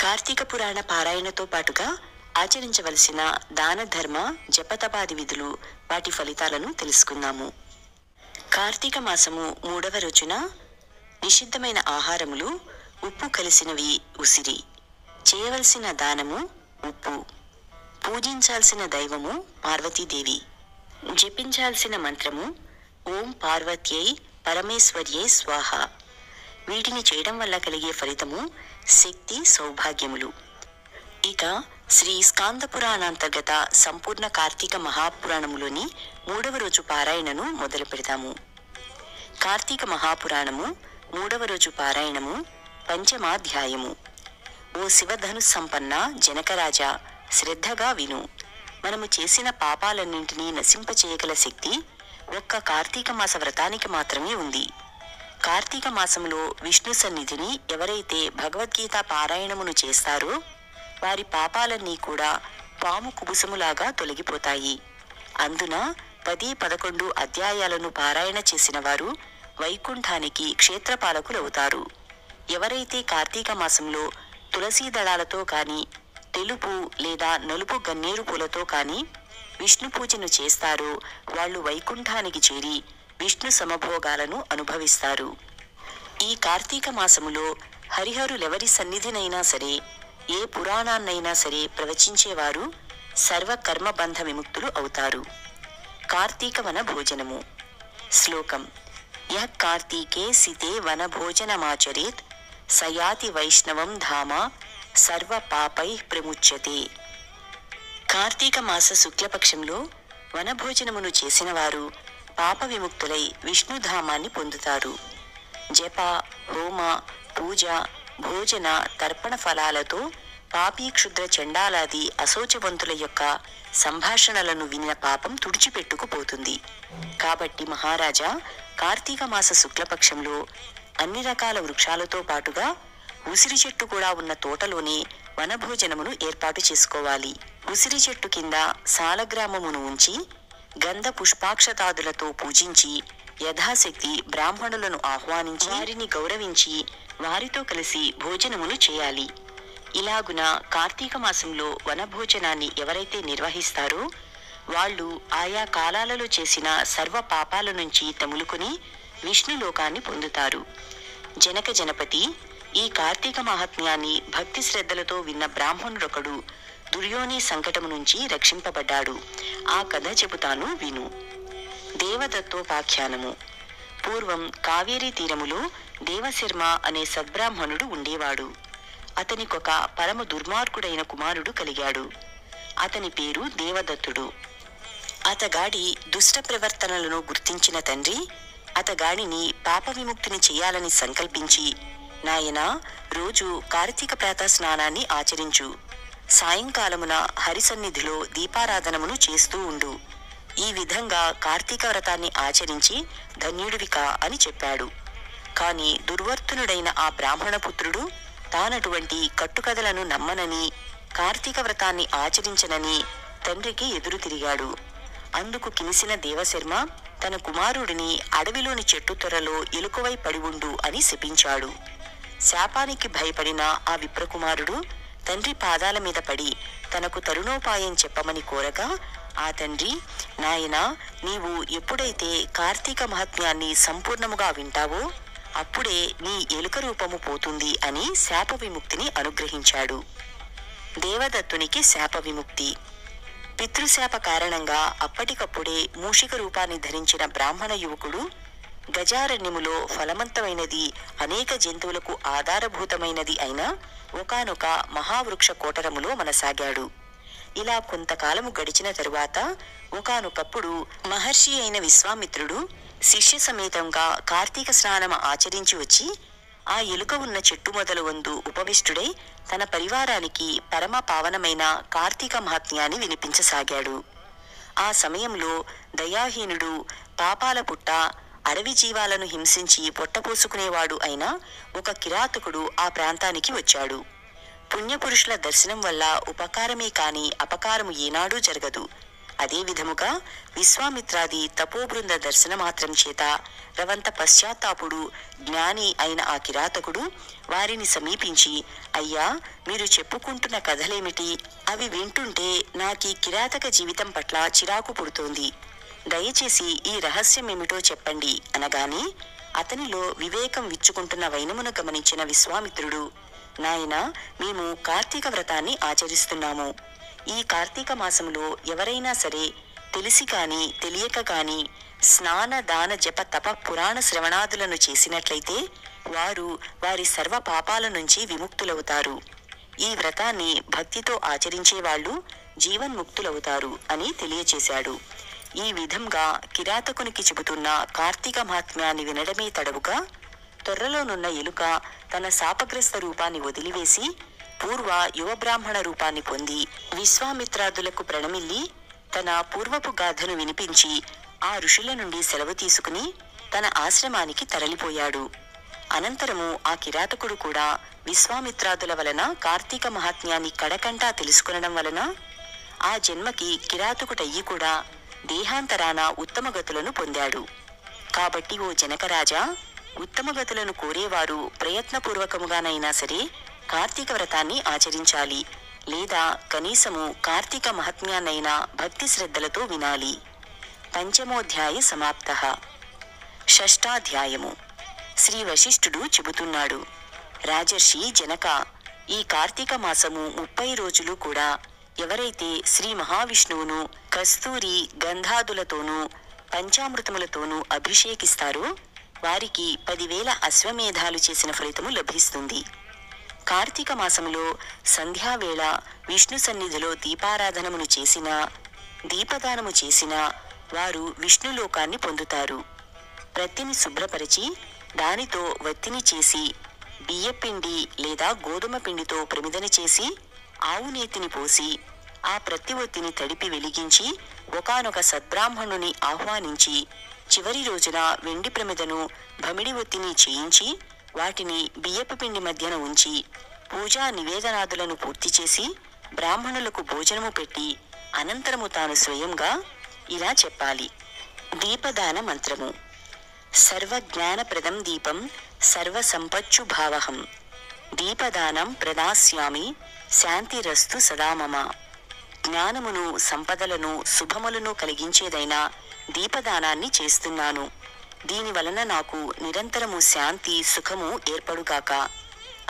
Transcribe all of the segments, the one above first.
కార్తీక పురాణ పారాయణతో పాటుగా ఆచరించవలసిన దాన ధర్మ జపతపాది విధులు, వాటి ఫలితాలను తెలుసుకుందాము. కార్తీక మాసము 3వ రోజున నిషిద్ధమైన ఆహారములు, ఉప్పు కలిసినవి ఉసిరి, చేయవలసిన దానము ఉప్పు, పూజించాల్సిన దైవము పార్వతీదేవి, జపించాల్సిన మంత్రము ఓం పార్వత్యై పరమేశ్వర్యై స్వాహ. వీటిని చేయడం వల్ల కలిగే ఫలితము శక్తి, సౌభాగ్యములు. ఇక శ్రీ స్కాంద పురాణాంతర్గత సంపూర్ణ కార్తీక మహాపురాణములోని 3వ రోజు పారాయణను మొదలు పెడతాము. కార్తీక మహాపురాణము 3వ రోజు పారాయణము పంచమాధ్యాయము. ఓ శివధను సంపన్న జనకరాజా, శ్రద్ధగా విను. మనము చేసిన పాపాలన్నింటినీ నశింపచేయగల శక్తి ఒక్క కార్తీక మాస వ్రతానికి మాత్రమే ఉంది. కార్తీక మాసంలో విష్ణు సన్నిధిని ఎవరైతే భగవద్గీత పారాయణమును చేస్తారో వారి పాపాలన్నీ కూడా పాము కుబుసములాగా తొలగిపోతాయి. అందున 10, 11 అధ్యాయాలను పారాయణ చేసిన వారు వైకుంఠానికి క్షేత్రపాలకులవుతారు. ఎవరైతే కార్తీక మాసంలో తులసీ దళాలతో కానీ, తెలుపు లేదా నలుపు గన్నేరు పూలతో కానీ విష్ణు పూజను చేస్తారో వాళ్ళు వైకుంఠానికి చేరి విష్ణు సమభోగాలను అనుభవిస్తారు. ఈ కార్తీక మాసములో హరిహరులెవరి సన్నిధినైనా సరే, ఏ పురాణాన్నైనా సరే ప్రవచించేవారు సర్వకర్మబంధ విముక్తులు అవుతారు. కార్తీక వన భోజనము. శ్లోకం: యః కార్తీకే సితే వన భోజనమాచరేత్ సయాతి వైష్ణవం ధామ సర్వ పాపై ప్రముచ్యతే. కార్తీక మాస శుక్లపక్షంలో వనభోజనమును చేసిన వారు పాప విముక్తులై విష్ణుధామాన్ని పొందుతారు. జప, హోమ, పూజ, భోజన, తర్పణ ఫలాలతో పాపీ క్షుద్ర చండాలాది అశోచవంతుల యొక్క సంభాషణలను విన్న పాపం తుడిచిపెట్టుకుపోతుంది. కాబట్టి మహారాజా, కార్తీక మాస శుక్లపక్షంలో అన్ని రకాల వృక్షాలతో పాటుగా ఉసిరి చెట్టు కూడా ఉన్న తోటలోనే వనభోజనమును ఏర్పాటు చేసుకోవాలి. ఉసిరి చెట్టు కింద సాలగ్రామమును ఉంచి గంధ పుష్పాక్షతాదులతో పూజించి యథాశక్తి బ్రాహ్మణులను ఆహ్వానించి వారిని గౌరవించి వారితో కలిసి భోజనమును చేయాలి. ఇలాగున కార్తీక మాసంలో వనభోజనాన్ని ఎవరైతే నిర్వహిస్తారో వాళ్ళు ఆయా కాలాలలో చేసిన సర్వ పాపాల నుంచి తములుకొని విష్ణులోకాన్ని పొందుతారు. జనక జనపతి, ఈ కార్తీక మహాత్మ్యాన్ని భక్తి శ్రద్ధలతో విన్న బ్రాహ్మణుడొకడు దుర్యోని సంకటము నుంచి రక్షింపబడ్డాడు. ఆ కథ చెబుతాను, విను. దేవదత్తోపాఖ్యానము. పూర్వం కావేరీ తీరములో దేవశర్మ అనే సద్బ్రాహ్మణుడు ఉండేవాడు. అతనికొక పరమ దుర్మార్గుడైన కుమారుడు కలిగాడు. అతని పేరు దేవదత్తుడు. అతగాడి దుష్ట ప్రవర్తనలను గుర్తించిన తండ్రి అతగాడిని పాప విముక్తిని చెయ్యాలని సంకల్పించి, నాయనా, రోజు కార్తీక ప్రాతః స్నానాన్ని ఆచరించు. సాయంకాలమున హరిసన్నిధిలో దీపారాధనమును చేస్తూ ఉండు. ఈ విధంగా కార్తీక వ్రతాన్ని ఆచరించి ధన్యుడివికా అని చెప్పాడు. కాని దుర్వర్తనుడైన ఆ బ్రాహ్మణపుత్రుడు తానటువంటి కట్టుకథలను నమ్మనని, కార్తీక వ్రతాన్ని ఆచరించనని తండ్రికి ఎదురు తిరిగాడు. అందుకు కినిసిన దేవశర్మ తన కుమారుడిని అడవిలోని చెట్టు త్వరలో ఎలుకవై పడి ఉండు అని శపించాడు. శాపానికి భయపడిన ఆ విప్రకుమారుడు తండ్రి పాదాల మీద పడి తనకు తరుణోపాయం చెప్పమని కోరగా, ఆ తండ్రి, నాయనా, నీవు ఎప్పుడైతే కార్తీక మహాత్మ్యాన్ని సంపూర్ణముగా వింటావో అప్పుడే నీ ఎలుక రూపము పోతుంది అని శాప విముక్తిని అనుగ్రహించాడు. దేవదత్తునికి శాప విముక్తి. పితృశాప కారణంగా అప్పటికప్పుడే మూషిక రూపాన్ని ధరించిన బ్రాహ్మణ యువకుడు గజారణ్యములో ఫలవంతమైనది, అనేక జంతువులకు ఆధారభూతమైనది అయిన ఒకానొక మహావృక్ష కోటరములో మనసాగాడు. ఇలా కొంతకాలము గడిచిన తరువాత ఒకానొకప్పుడు మహర్షి అయిన విశ్వామిత్రుడు శిష్య సమేతంగా కార్తీక స్నానం ఆచరించి వచ్చి ఆ ఎలుక ఉన్న చెట్టు మొదలు వందు ఉపవిష్టుడై తన పరివారానికి పరమ పావనమైన కార్తీక మహాత్మ్యాన్ని వినిపించసాగాడు. ఆ సమయంలో దయాహీనుడు, పాపాల పుట్ట, అడవి జీవాలను హింసించి పొట్టపోసుకునేవాడు అయిన ఒక కిరాతకుడు ఆ ప్రాంతానికి వచ్చాడు. పుణ్యపురుషుల దర్శనం వల్ల ఉపకారమే కాని అపకారము ఏనాడూ జరగదు. అదే విధముగా విశ్వామిత్రాది తపోబృంద దర్శనమాత్రం చేత రవంత పశ్చాత్తాపుడు జ్ఞాని అయిన ఆ కిరాతకుడు వారిని సమీపించి, అయ్యా, మీరు చెప్పుకుంటున్న కథలేమిటి? అవి వింటుంటే నాకీ కిరాతక జీవితం పట్ల చిరాకు పుడుతోంది. దయచేసి ఈ రహస్యమేమిటో చెప్పండి అనగానే అతనిలో వివేకం విచ్చుకుంటున్న వైనమును గమనించిన విశ్వామిత్రుడు, నాయనా, మేము కార్తీక వ్రతాన్ని ఆచరిస్తున్నాము. ఈ కార్తీక మాసములో ఎవరైనా సరే తెలిసి కాని తెలియక కాని స్నాన దాన జప తప పురాణ శ్రవణాదులను చేసినట్లయితే వారు వారి సర్వ పాపాల నుంచి విముక్తులవుతారు. ఈ వ్రతాన్ని భక్తితో ఆచరించేవాళ్లు జీవన్ముక్తులవుతారు అని తెలియచేశాడు. ఈ విధంగా కిరాతకునికి చెబుతున్న కార్తీక మహాత్మ్యాన్ని వినడమే తడవుగా తొర్రలోనున్న ఎలుక తన శాపగ్రస్త రూపాన్ని వదిలివేసి పూర్వ యువబ్రాహ్మణ రూపాన్ని పొంది విశ్వామిత్రాదులకు ప్రణమిల్లి తన పూర్వపు గాథను వినిపించి ఆ ఋషుల నుండి సెలవు తీసుకుని తన ఆశ్రమానికి తరలిపోయాడు. అనంతరము ఆ కిరాతకుడు కూడా విశ్వామిత్రాదుల వలన కార్తీక మహాత్మ్యాన్ని కడకంటా తెలుసుకునడం వలన ఆ జన్మకి కిరాతకుడయ్యి కూడా దేహాంతరాన ఉత్తమగతులను పొందాడు. కాబట్టి ఓ జనకరాజా, ఉత్తమగతులను కోరేవారు ప్రయత్నపూర్వకముగానైనా సరే కార్తీక వ్రతాన్ని ఆచరించాలి, లేదా కనీసము కార్తీక మహాత్మ్యాన్నైనా భక్తి శ్రద్ధలతో వినాలి. పంచమోధ్యాయ సమాప్తః. షష్ఠాధ్యాయము. శ్రీ వశిష్ఠుడు చెబుతున్నాడు, రాజర్షి జనక, ఈ కార్తీక మాసము 30 రోజులు కూడా ఎవరైతే శ్రీ మహావిష్ణువును కస్తూరి గంధాదులతోనూ పంచామృతములతోనూ అభిషేకిస్తారో వారికి 10,000 అశ్వమేధాలు చేసిన ఫలితము లభిస్తుంది. కార్తీక మాసములో సంధ్యావేళ విష్ణు సన్నిధిలో దీపారాధనమును చేసినా దీపదానము చేసినా వారు విష్ణులోకాన్ని పొందుతారు. ప్రత్తిని శుభ్రపరిచి దానితో వత్తిని చేసి బియ్యపిండి లేదా గోధుమ పిండితో ప్రమిదన చేసి ఆవు నేతిని పోసి ఆ ప్రత్తి ఒత్తిని తడిపి వెలిగించి ఒకానొక సద్బ్రాహ్మణుని ఆహ్వానించి చివరి రోజున వెండి ప్రమిదను భమిడి ఒత్తిని చేయించి వాటిని బియ్యపు పిండి మధ్యన ఉంచి పూజా నివేదనాదులను పూర్తి చేసి బ్రాహ్మణులకు భోజనము పెట్టి అనంతరము తాను స్వయంగా ఇలా చెప్పాలి. దీపదాన మంత్రము. సర్వజ్ఞానప్రదం దీపం సర్వసంపచ్చుభావహం దీపదానం ప్రదాస్యామి శాంతిరస్తు సదా మమ. జ్ఞానమును సంపదలను శుభములను కలిగించేదైన దీపదానాన్ని చేస్తున్నాను. దీని వలన నాకు నిరంతరము శాంతి సుఖము ఏర్పడుగాక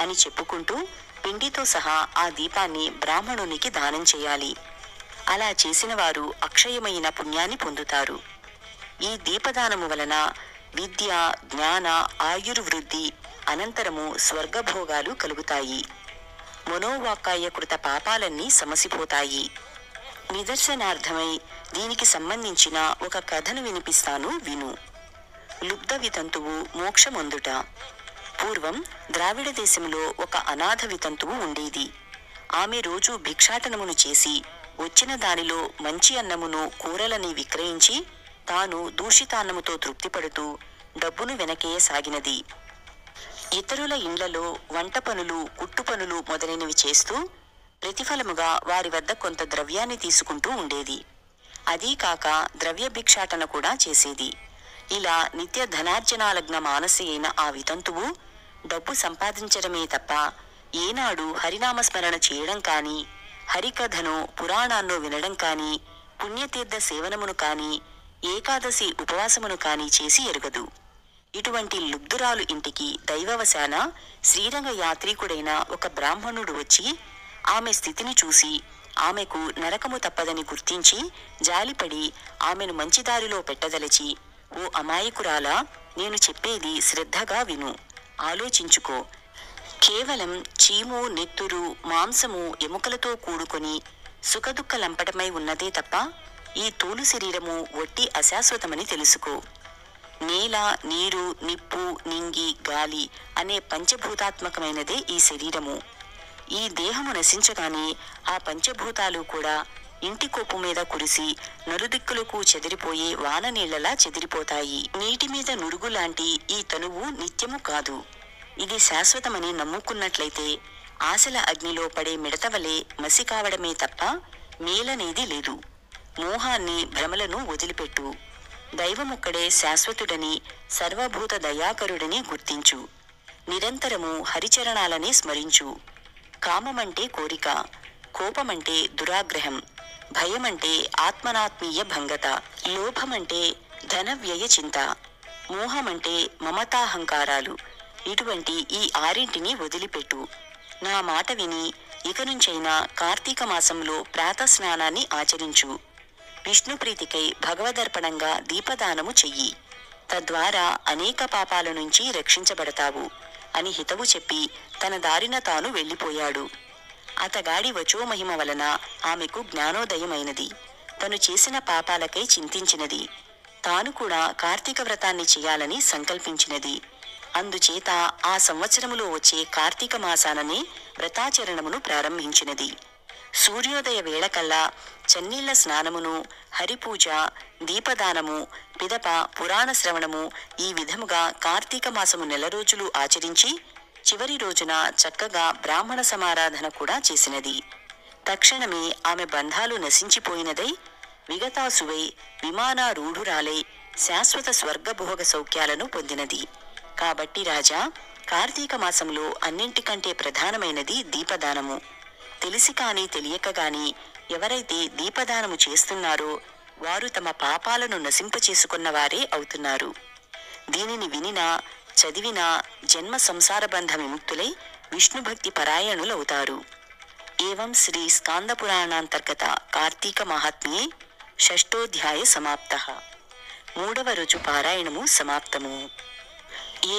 అని చెప్పుకుంటూ పిండితో సహా ఆ దీపాన్ని బ్రాహ్మణునికి దానం చేయాలి. అలా చేసిన వారు అక్షయమైన పుణ్యాన్ని పొందుతారు. ఈ దీపదానము వలన విద్య జ్ఞాన ఆయుర్వృద్ధి అనంతరము స్వర్గభోగాలు కలుగుతాయి. మనోవాక్కాయకృత పాపాలన్నీ సమసిపోతాయి. నిదర్శనార్థమై దీనికి సంబంధించిన ఒక కథను వినిపిస్తాను, విను. లుబ్ధ వితంతువు మోక్షమొందుట. పూర్వం ద్రావిడ దేశంలో ఒక అనాథ వితంతువు ఉండేది. ఆమె రోజు భిక్షాటనమును చేసి వచ్చిన దానిలో మంచి అన్నమును కూరలని విక్రయించి తాను దూషితాన్నముతో తృప్తిపడుతూ డబ్బును వెనకేయసాగినది. ఇతరుల ఇండ్లలో వంట పనులు కుట్టు పనులు మొదలైనవి చేస్తూ ప్రతిఫలముగా వారి వద్ద కొంత ద్రవ్యాన్ని తీసుకుంటూ ఉండేది. అదీ కాక ద్రవ్య భిక్షాటన కూడా చేసేది. ఇలా నిత్య ధనార్జనాలగ్న మానసి అయిన ఆ వితంతువు డబ్బు సంపాదించడమే తప్ప ఏనాడు హరినామస్మరణ చేయడం కానీ హరికథను పురాణాన్నో వినడం కానీ పుణ్యతీర్థ సేవనమును కానీ ఏకాదశి ఉపవాసమును కానీ చేసి ఎరుగదు. ఇటువంటి లుబ్ధురాలు ఇంటికి దైవవశాన శ్రీరంగ యాత్రికుడైన ఒక బ్రాహ్మణుడు వచ్చి ఆమె స్థితిని చూసి ఆమెకు నరకము తప్పదని గుర్తించి జాలిపడి ఆమెను మంచిదారిలో పెట్టదలచి, ఓ అమాయకురాలా, నేను చెప్పేది శ్రద్ధగా విను, ఆలోచించుకో. కేవలం చీము నెత్తురు మాంసము ఎముకలతో కూడుకొని సుఖదుఃఖలంపటమై ఉన్నదే తప్ప ఈ తోలు శరీరము ఒట్టి అశాశ్వతమని తెలుసుకో. నేల నీరు నిప్పు నింగి గాలి అనే పంచభూతాత్మకమైనదే ఈ శరీరము. ఈ దేహము నశించగానే ఆ పంచభూతాలు కూడా ఇంటి కొప్పు మీద కురిసి నలుదిక్కులకు చెదిరిపోయే వాన నీళ్లలా చెదిరిపోతాయి. నీటి మీద నురుగు లాంటి ఈ తనువు నిత్యము కాదు. ఇది శాశ్వతమని నమ్ముకున్నట్లయితే ఆశల అగ్నిలో పడే మిడతవలే మసి కావడమే తప్ప మేలనేది లేదు. మోహాన్ని భ్రమలను వదిలిపెట్టు. దైవమొక్కడే శాశ్వతుడని, సర్వభూత దయాకరుడని గుర్తించు. నిరంతరము హరిచరణాలనే స్మరించు. కామమంటే కోరిక, కోపమంటే దురాగ్రహం, భయమంటే ఆత్మనాత్మీయ భంగత, లోభమంటే ధన వ్యయ చింత, మోహమంటే మమతాహంకారాలు. ఇటువంటి ఈ ఆరింటిని వదిలిపెట్టు. నా మాట విని ఇక నుంచైనా కార్తీక మాసంలో ప్రాతస్నానాన్ని ఆచరించు. విష్ణుప్రీతికై భగవదర్పణంగా దీపదానము చెయ్యి. తద్వారా అనేక పాపాల నుంచి రక్షించబడతావు అని హితవు చెప్పి తన దారిన తాను వెళ్ళిపోయాడు. అతగాడి వచోమహిమ వలన ఆమెకు జ్ఞానోదయమైనది. తను చేసిన పాపాలకై చింతించినది. తాను కూడా కార్తీక వ్రతాన్ని చేయాలని సంకల్పించినది. అందుచేత ఆ సంవత్సరములో వచ్చే కార్తీక మాసాననే వ్రతాచరణమును ప్రారంభించినది. సూర్యోదయ వేళకల్లా చన్నీళ్ల స్నానమును, హరిపూజ, దీపదానము, పిదప పురాణ శ్రవణము ఈ విధముగా కార్తీక మాసము నెల రోజులు ఆచరించి చివరి రోజున చక్కగా బ్రాహ్మణ సమారాధన కూడా చేసినది. తక్షణమే ఆమె బంధాలు నశించిపోయినదై విగతాసువై విమానారూఢురాలై శాశ్వత స్వర్గభోగ సౌఖ్యాలను పొందినది. కాబట్టి రాజా, కార్తీక మాసంలో అన్నింటికంటే ప్రధానమైనది దీపదానము. తెలిసి కాని తెలియక గాని ఎవరైతే దీపదానము చేస్తున్నారో వారు తమ పాపాలను నశింపచేసుకున్న వారే అవుతున్నారు. దీనిని వినినా చదివినా జన్మ సంసార బంధ విముక్తులై విష్ణుభక్తి పరాయణులవుతారు. ఏవం శ్రీ స్కాంద పురాణాంతర్గత కార్తీక మహాత్మ్యే షష్ఠోధ్యాయ సమాప్తః. 3వ రోజు పారాయణము సమాప్తము. ఏ